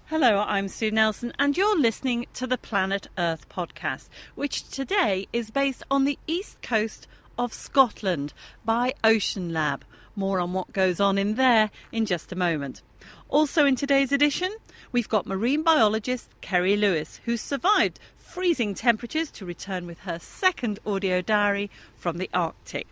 Hello, I'm Sue Nelson, and you're listening to the Planet Earth podcast, which today is based on the east coast of Scotland by Ocean Lab. More on what goes on in there in just a moment. Also in today's edition, we've got marine biologist Kerry Lewis, who survived freezing temperatures to return with her second audio diary from the Arctic,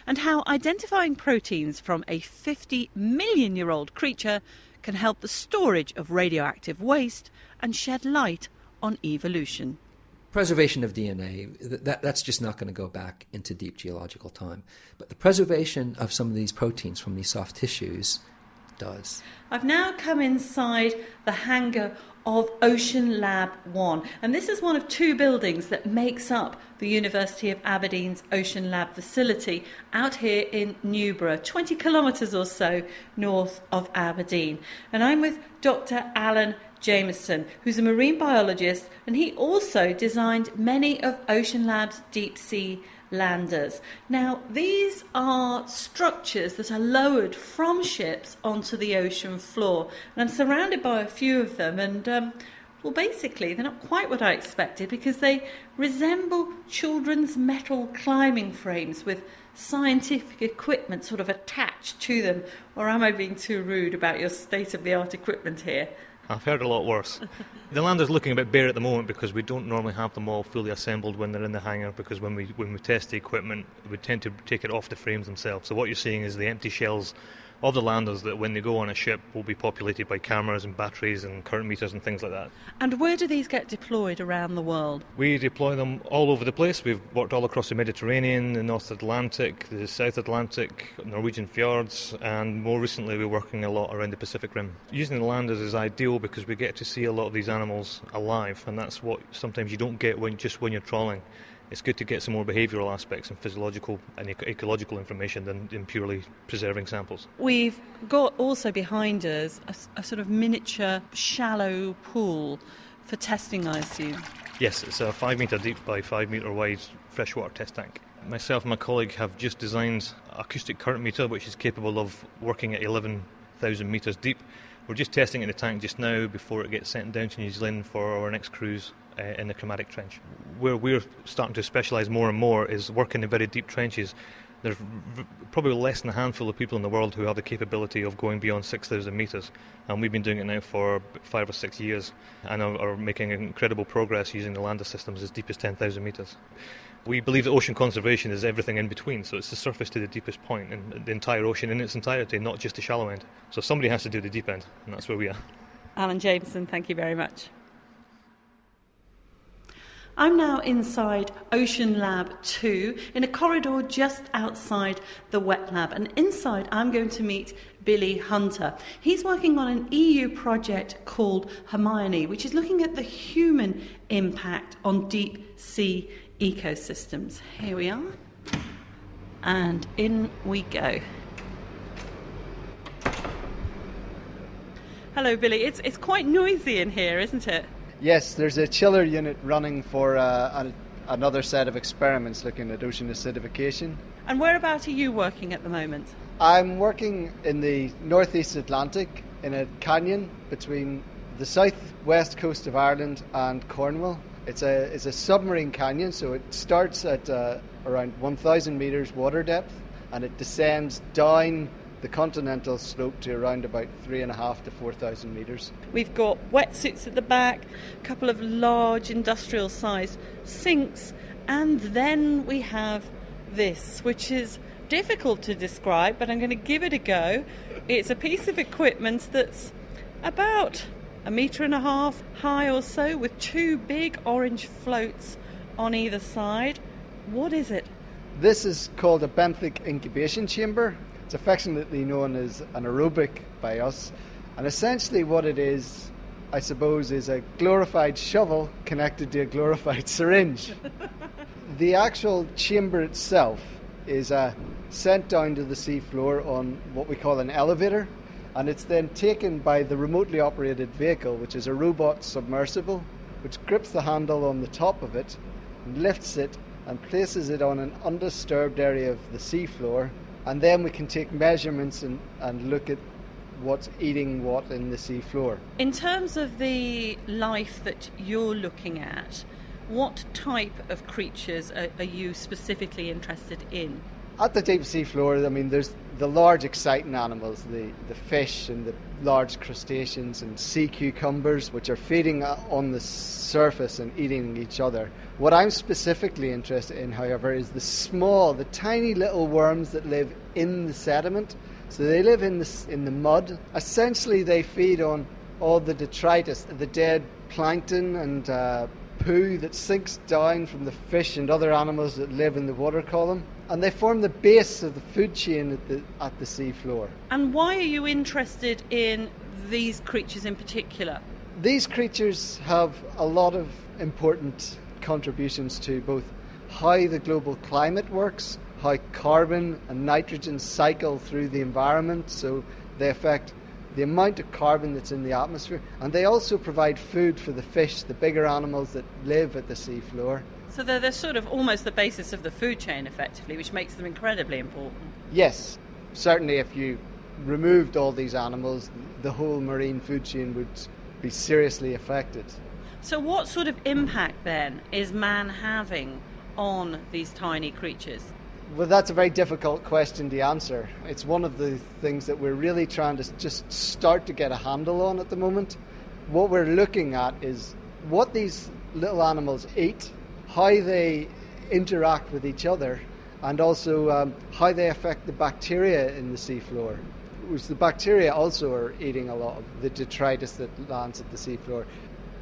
and how identifying proteins from a 50-million-year-old creature can help the storage of radioactive waste and shed light on evolution. Preservation of DNA, that's just not going to go back into deep geological time. But the preservation of some of these proteins from these soft tissues does. I've now come inside the hangar of Ocean Lab 1, and this is one of two buildings that makes up the University of Aberdeen's Ocean Lab facility out here in Newborough, 20 kilometres or so north of Aberdeen. And I'm with Dr. Alan Jameson, who's a marine biologist, and he also designed many of Ocean Lab's deep sea landers. Now, these are structures that are lowered from ships onto the ocean floor, and I'm surrounded by a few of them, and well, basically they're not quite what I expected, because they resemble children's metal climbing frames with scientific equipment sort of attached to them. Or am I being too rude about your state-of-the-art equipment here? I've heard a lot worse. The lander's looking a bit bare at the moment because we don't normally have them all fully assembled when they're in the hangar, because when we test the equipment, we tend to take it off the frames themselves. So what you're seeing is the empty shells of the landers that when they go on a ship will be populated by cameras and batteries and current meters and things like that. And where do these get deployed around the world? We deploy them all over the place. We've worked all across the Mediterranean, the North Atlantic, the South Atlantic, Norwegian fjords, and more recently we're working a lot around the Pacific Rim. Using the landers is ideal because we get to see a lot of these animals alive, and that's what sometimes you don't get when you're trawling. It's good to get some more behavioural aspects and physiological and ecological information than in purely preserving samples. We've got also behind us a sort of miniature shallow pool for testing, I assume. Yes, it's a 5 metre deep by 5 metre wide freshwater test tank. Myself and my colleague have just designed an acoustic current meter which is capable of working at 11,000 metres deep. We're just testing it in the tank just now before it gets sent down to New Zealand for our next cruise in the Chromatic Trench. Where we're starting to specialise more and more is working in very deep trenches. There's probably less than a handful of people in the world who have the capability of going beyond 6,000 metres, and we've been doing it now for 5 or 6 years and are making incredible progress using the lander systems as deep as 10,000 metres. We believe that ocean conservation is everything in between, so it's the surface to the deepest point in the entire ocean in its entirety, not just the shallow end. So somebody has to do the deep end, and that's where we are. Alan Jameson, thank you very much. I'm now inside Ocean Lab 2 in a corridor just outside the wet lab, and inside I'm going to meet Billy Hunter. He's working on an EU project called Hermione, which is looking at the human impact on deep sea ecosystems. Here we are, and in we go. Hello, Billy. It's quite noisy in here, isn't it? Yes, there's a chiller unit running for another set of experiments looking at ocean acidification. And whereabout are you working at the moment? I'm working in the northeast Atlantic in a canyon between the southwest coast of Ireland and Cornwall. It's a submarine canyon, so it starts at around 1,000 metres water depth, and it descends down the continental slope to around about 3,500 to 4,000 metres. We've got wetsuits at the back, a couple of large industrial-sized sinks, and then we have this, which is difficult to describe, but I'm going to give it a go. It's a piece of equipment that's about 1.5 metres high or so, with two big orange floats on either side. What is it? This is called a benthic incubation chamber. It's affectionately known as an aerobic by us. And essentially what it is, I suppose, is a glorified shovel connected to a glorified syringe. The actual chamber itself is sent down to the seafloor on what we call an elevator, and it's then taken by the remotely operated vehicle, which is a robot submersible, which grips the handle on the top of it, lifts it and places it on an undisturbed area of the seafloor. And then we can take measurements and look at what's eating what in the sea floor. In terms of the life that you're looking at, what type of creatures are you specifically interested in? At the deep sea floor, I mean, there's the large exciting animals, the fish and the large crustaceans and sea cucumbers, which are feeding on the surface and eating each other. What I'm specifically interested in, however, is the tiny little worms that live in the sediment. So they live in the mud. Essentially, they feed on all the detritus, the dead plankton and poo that sinks down from the fish and other animals that live in the water column. And they form the base of the food chain at the sea floor. And why are you interested in these creatures in particular? These creatures have a lot of important contributions to both how the global climate works, how carbon and nitrogen cycle through the environment, so they affect the amount of carbon that's in the atmosphere, and they also provide food for the fish, the bigger animals that live at the sea floor. So they're sort of almost the basis of the food chain, effectively, which makes them incredibly important. Yes, certainly if you removed all these animals, the whole marine food chain would be seriously affected. So what sort of impact, then, is man having on these tiny creatures? Well, that's a very difficult question to answer. It's one of the things that we're really trying to just start to get a handle on at the moment. What we're looking at is what these little animals eat, how they interact with each other, and also how they affect the bacteria in the seafloor. Which the bacteria also are eating a lot of the detritus that lands at the seafloor.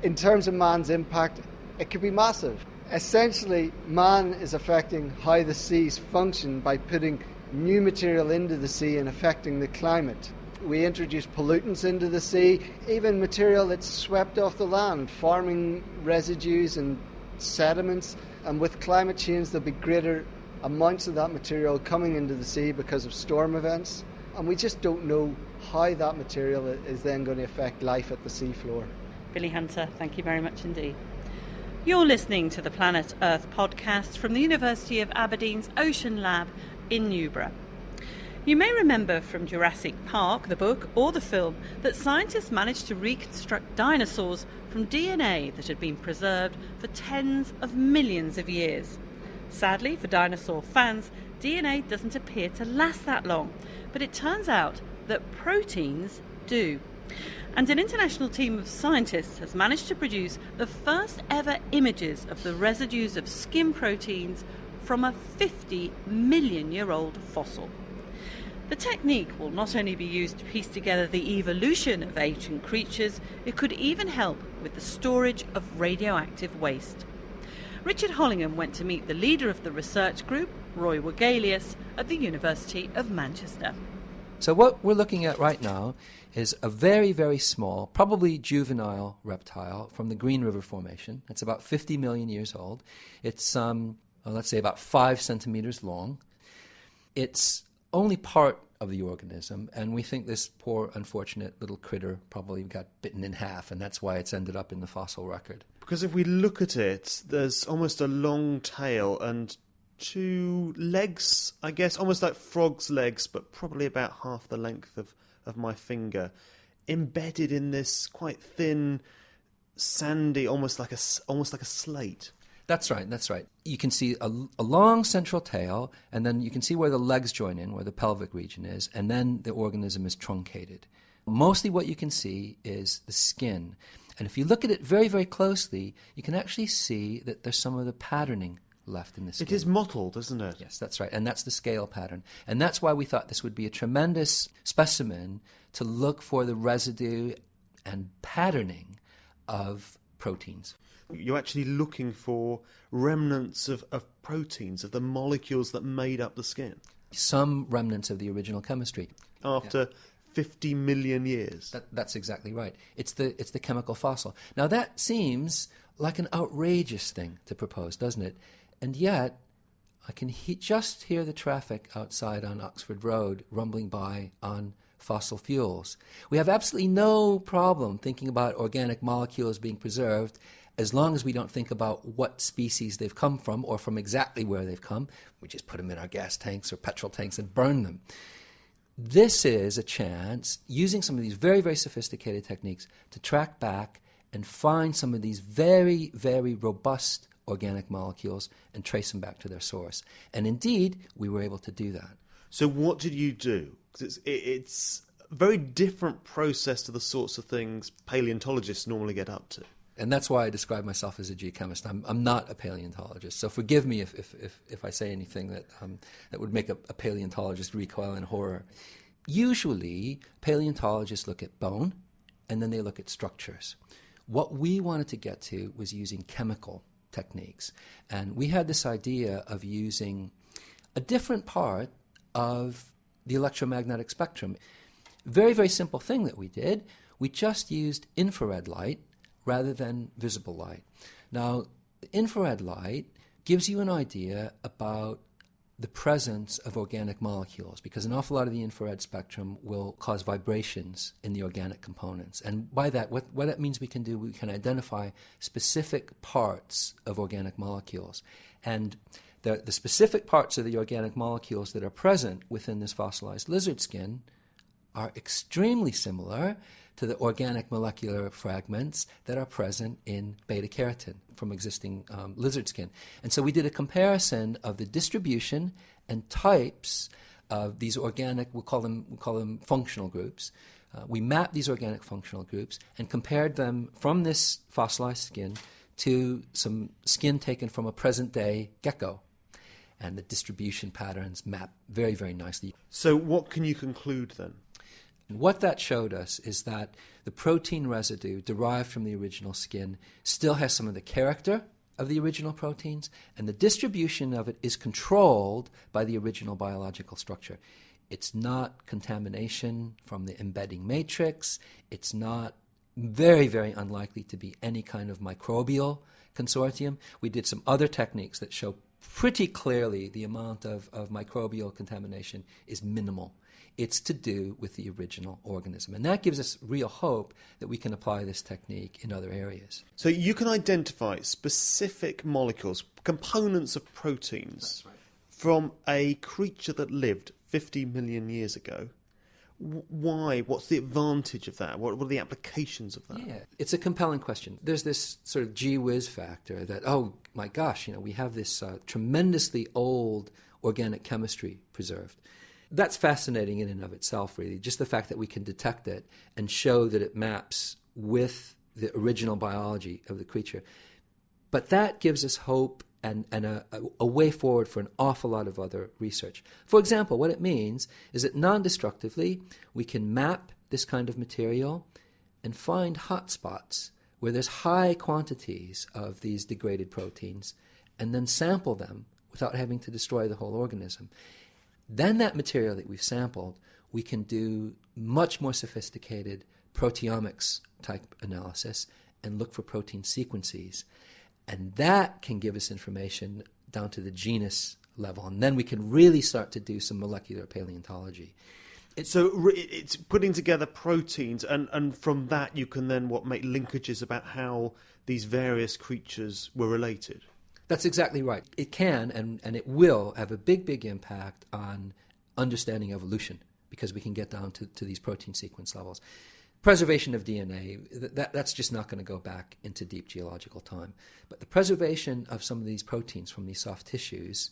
In terms of man's impact, it could be massive. Essentially, man is affecting how the seas function by putting new material into the sea and affecting the climate. We introduce pollutants into the sea, even material that's swept off the land, farming residues and sediments, and with climate change there'll be greater amounts of that material coming into the sea because of storm events, and we just don't know how that material is then going to affect life at the seafloor. Billy Hunter, thank you very much indeed. You're listening to the Planet Earth podcast from the University of Aberdeen's Ocean Lab in Newborough. You may remember from Jurassic Park, the book, or the film, that scientists managed to reconstruct dinosaurs from DNA that had been preserved for tens of millions of years. Sadly, for dinosaur fans, DNA doesn't appear to last that long, but it turns out that proteins do. And an international team of scientists has managed to produce the first ever images of the residues of skin proteins from a 50 million year old fossil. The technique will not only be used to piece together the evolution of ancient creatures, it could even help with the storage of radioactive waste. Richard Hollingham went to meet the leader of the research group, Roy Wegelius, at the University of Manchester. So what we're looking at right now is a very, very small, probably juvenile reptile from the Green River Formation. It's about 50 million years old. It's, let's say, about 5 centimeters long. It's only part of the organism, and we think this poor, unfortunate little critter probably got bitten in half, and that's why it's ended up in the fossil record. Because if we look at it, there's almost a long tail and 2 legs, I guess, almost like frog's legs, but probably about half the length of my finger, embedded in this quite thin, sandy, almost like a slate. That's right, that's right. You can see a long central tail, and then you can see where the legs join in, where the pelvic region is, and then the organism is truncated. Mostly what you can see is the skin. And if you look at it very, very closely, you can actually see that there's some of the patterning left in the skin. It is mottled, isn't it? Yes, that's right. And that's the scale pattern. And that's why we thought this would be a tremendous specimen to look for the residue and patterning of proteins. You're actually looking for remnants of proteins, of the molecules that made up the skin. Some remnants of the original chemistry. After 50 million years. That's exactly right. It's the chemical fossil. Now that seems like an outrageous thing to propose, doesn't it? And yet, I can just hear the traffic outside on Oxford Road rumbling by on fossil fuels. We have absolutely no problem thinking about organic molecules being preserved as long as we don't think about what species they've come from or from exactly where they've come. We just put them in our gas tanks or petrol tanks and burn them. this is a chance, using some of these very, very sophisticated techniques, to track back and find some of these very, very robust organic molecules and trace them back to their source. And indeed, we were able to do that. So what did you do? 'Cause it's a very different process to the sorts of things paleontologists normally get up to. And that's why I describe myself as a geochemist. I'm not a paleontologist, so forgive me if I say anything that would make a paleontologist recoil in horror. Usually, paleontologists look at bone, and then they look at structures. What we wanted to get to was using chemical techniques. And we had this idea of using a different part of the electromagnetic spectrum. Very, very simple thing that we did. We just used infrared light rather than visible light. Now, infrared light gives you an idea about the presence of organic molecules, because an awful lot of the infrared spectrum will cause vibrations in the organic components. And by that, what that means we can identify specific parts of organic molecules. And the specific parts of the organic molecules that are present within this fossilized lizard skin are extremely similar to the organic molecular fragments that are present in beta-carotene from existing lizard skin. And so we did a comparison of the distribution and types of these organic, we'll call them functional groups. We mapped these organic functional groups and compared them from this fossilized skin to some skin taken from a present-day gecko. And the distribution patterns map very, very nicely. So what can you conclude then? What that showed us is that the protein residue derived from the original skin still has some of the character of the original proteins, and the distribution of it is controlled by the original biological structure. It's not contamination from the embedding matrix. It's not very, very unlikely to be any kind of microbial consortium. We did some other techniques that show pretty clearly the amount of microbial contamination is minimal. It's to do with the original organism. And that gives us real hope that we can apply this technique in other areas. So you can identify specific molecules, components of proteins, from a creature that lived 50 million years ago. Why? What's the advantage of that? What are the applications of that? Yeah, it's a compelling question. There's this sort of gee whiz factor that, oh my gosh, we have this tremendously old organic chemistry preserved. That's fascinating in and of itself, really, just the fact that we can detect it and show that it maps with the original biology of the creature. But that gives us hope and a way forward for an awful lot of other research. For example, what it means is that non-destructively, we can map this kind of material and find hotspots where there's high quantities of these degraded proteins and then sample them without having to destroy the whole organism. Then that material that we've sampled, we can do much more sophisticated proteomics type analysis and look for protein sequences. And that can give us information down to the genus level. And then we can really start to do some molecular paleontology. So it's putting together proteins, and from that you can then make linkages about how these various creatures were related. That's exactly right. It can and it will have a big, big impact on understanding evolution, because we can get down to these protein sequence levels. Preservation of DNA, that's just not going to go back into deep geological time. But the preservation of some of these proteins from these soft tissues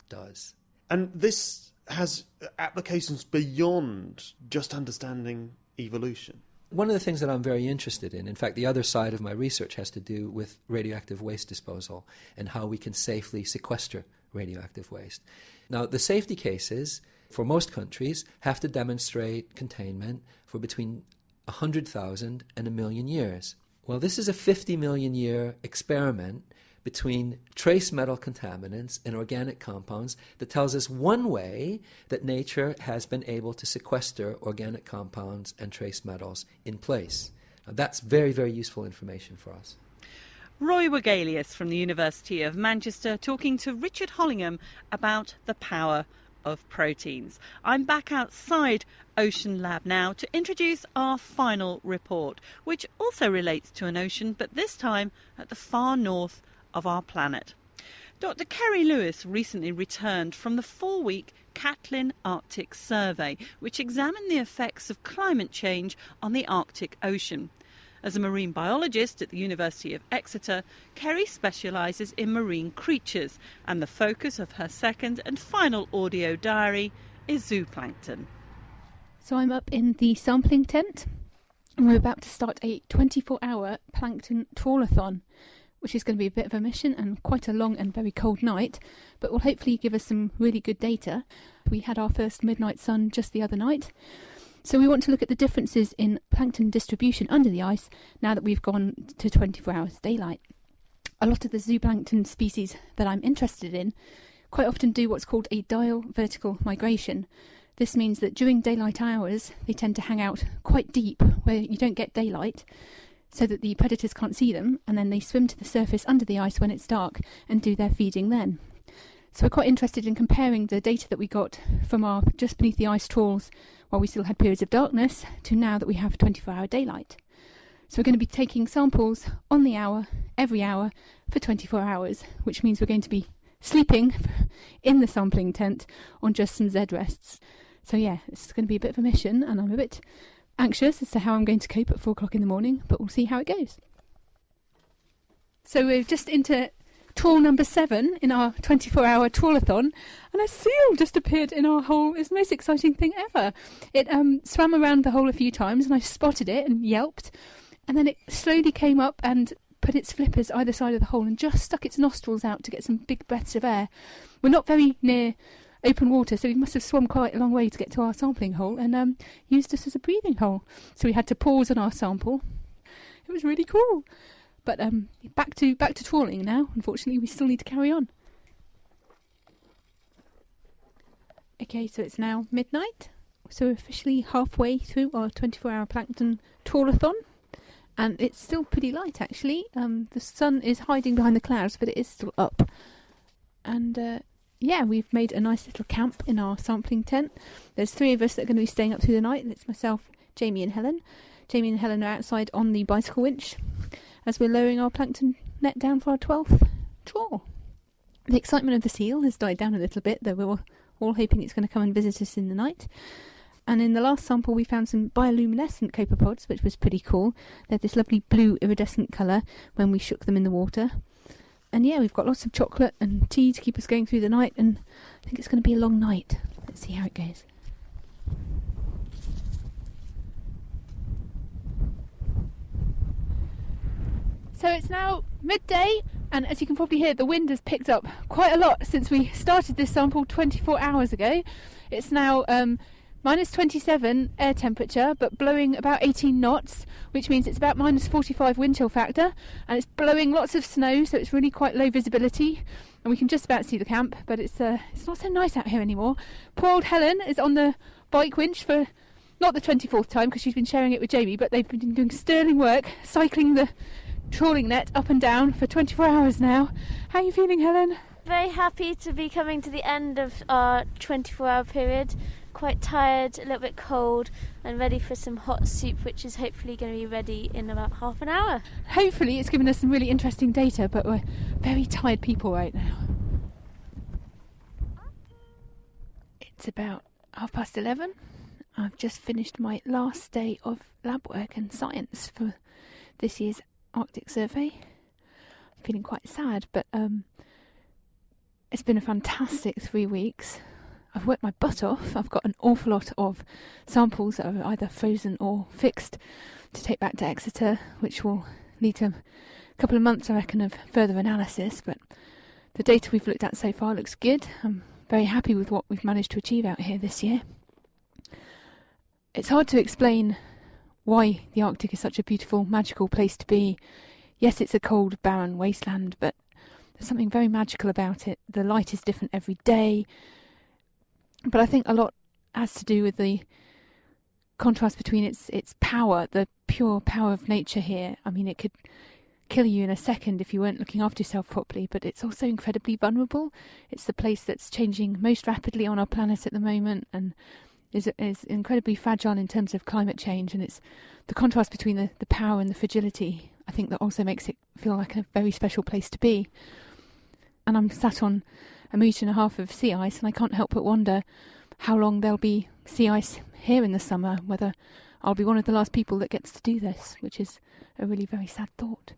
does. And this has applications beyond just understanding evolution. One of the things that I'm very interested in fact, the other side of my research has to do with radioactive waste disposal and how we can safely sequester radioactive waste. Now, the safety cases for most countries have to demonstrate containment for between 100,000 and 1 million years. Well, this is a 50 million year experiment between trace metal contaminants and organic compounds that tells us one way that nature has been able to sequester organic compounds and trace metals in place. Now, that's very, very useful information for us. Roy Wegelius from the University of Manchester talking to Richard Hollingham about the power of proteins. I'm back outside Ocean Lab now to introduce our final report, which also relates to an ocean, but this time at the far north of our planet. Dr. Kerry Lewis recently returned from the 4-week Catlin Arctic Survey, which examined the effects of climate change on the Arctic Ocean. As a marine biologist at the University of Exeter, Kerry specialises in marine creatures, and the focus of her second and final audio diary is zooplankton. So I'm up in the sampling tent, and we're about to start a 24-hour plankton trawlathon, which is going to be a bit of a mission and quite a long and very cold night, but will hopefully give us some really good data. We had our first midnight sun just the other night, so we want to look at the differences in plankton distribution under the ice now that we've gone to 24 hours daylight. A lot of the zooplankton species that I'm interested in quite often do what's called a diel vertical migration. This means that during daylight hours they tend to hang out quite deep where you don't get daylight, so that the predators can't see them, and then they swim to the surface under the ice when it's dark and do their feeding then. So we're quite interested in comparing the data that we got from our just beneath the ice trawls while we still had periods of darkness to now that we have 24-hour daylight. So we're going to be taking samples on the hour, every hour, for 24 hours, which means we're going to be sleeping in the sampling tent on just some Z rests. So yeah, it's going to be a bit of a mission, and I'm a bit anxious as to how I'm going to cope at 4 o'clock in the morning, but we'll see how it goes. So we're just into trawl number 7 in our 24-hour trawlathon, and a seal just appeared in our hole. It's the most exciting thing ever. It swam around the hole a few times, and I spotted it and yelped, and then it slowly came up and put its flippers either side of the hole and just stuck its nostrils out to get some big breaths of air. We're not very near open water, so we must have swum quite a long way to get to our sampling hole, and used us as a breathing hole. So we had to pause on our sample. It was really cool. But back to trawling now. Unfortunately, we still need to carry on. Okay, so it's now midnight. So we're officially halfway through our 24-hour plankton trawlathon. And it's still pretty light, actually. The sun is hiding behind the clouds, but it is still up. And yeah, we've made a nice little camp in our sampling tent. There's 3 of us that are going to be staying up through the night. It's myself, Jamie and Helen. Jamie and Helen are outside on the bicycle winch as we're lowering our plankton net down for our 12th trawl. The excitement of the seal has died down a little bit, though we're all hoping it's going to come and visit us in the night. And in the last sample we found some bioluminescent copepods, which was pretty cool. They had this lovely blue iridescent colour when we shook them in the water. And yeah, we've got lots of chocolate and tea to keep us going through the night, and I think it's going to be a long night. Let's see how it goes. So it's now midday, and as you can probably hear, the wind has picked up quite a lot since we started this sample 24 hours ago. It's now minus 27 air temperature, but blowing about 18 knots, which means it's about minus 45 wind chill factor, and it's blowing lots of snow, so it's really quite low visibility, and we can just about see the camp, but it's not so nice out here anymore. Poor old Helen is on the bike winch for not the 24th time, because she's been sharing it with Jamie, but they've been doing sterling work, cycling the trawling net up and down for 24 hours now. How are you feeling, Helen? Very happy to be coming to the end of our 24-hour period. Quite tired, a little bit cold, and ready for some hot soup, which is hopefully going to be ready in about half an hour. Hopefully it's given us some really interesting data, but we're very tired people right now. It's about 11:30. I've just finished my last day of lab work and science for this year's Arctic survey. I'm feeling quite sad, but it's been a fantastic 3 weeks. I've worked my butt off. I've got an awful lot of samples that are either frozen or fixed to take back to Exeter, which will lead to a couple of months, I reckon, of further analysis. But the data we've looked at so far looks good. I'm very happy with what we've managed to achieve out here this year. It's hard to explain why the Arctic is such a beautiful, magical place to be. Yes, it's a cold, barren wasteland, but there's something very magical about it. The light is different every day. But I think a lot has to do with the contrast between its power, the pure power of nature here. I mean, it could kill you in a second if you weren't looking after yourself properly, but it's also incredibly vulnerable. It's the place that's changing most rapidly on our planet at the moment, and is incredibly fragile in terms of climate change, and it's the contrast between the power and the fragility, I think, that also makes it feel like a very special place to be. and I'm sat on 1.5 meters of sea ice, and I can't help but wonder how long there'll be sea ice here in the summer, whether I'll be one of the last people that gets to do this, which is a really very sad thought.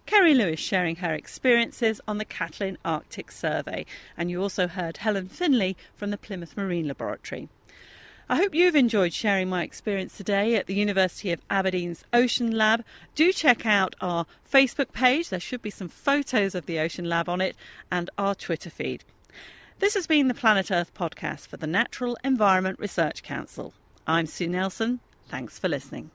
Kerry Lewis sharing her experiences on the Catlin Arctic Survey, and you also heard Helen Finlay from the Plymouth Marine Laboratory. I hope you've enjoyed sharing my experience today at the University of Aberdeen's Ocean Lab. Do check out our Facebook page, there should be some photos of the Ocean Lab on it, and our Twitter feed. This has been the Planet Earth podcast for the Natural Environment Research Council. I'm Sue Nelson. Thanks for listening.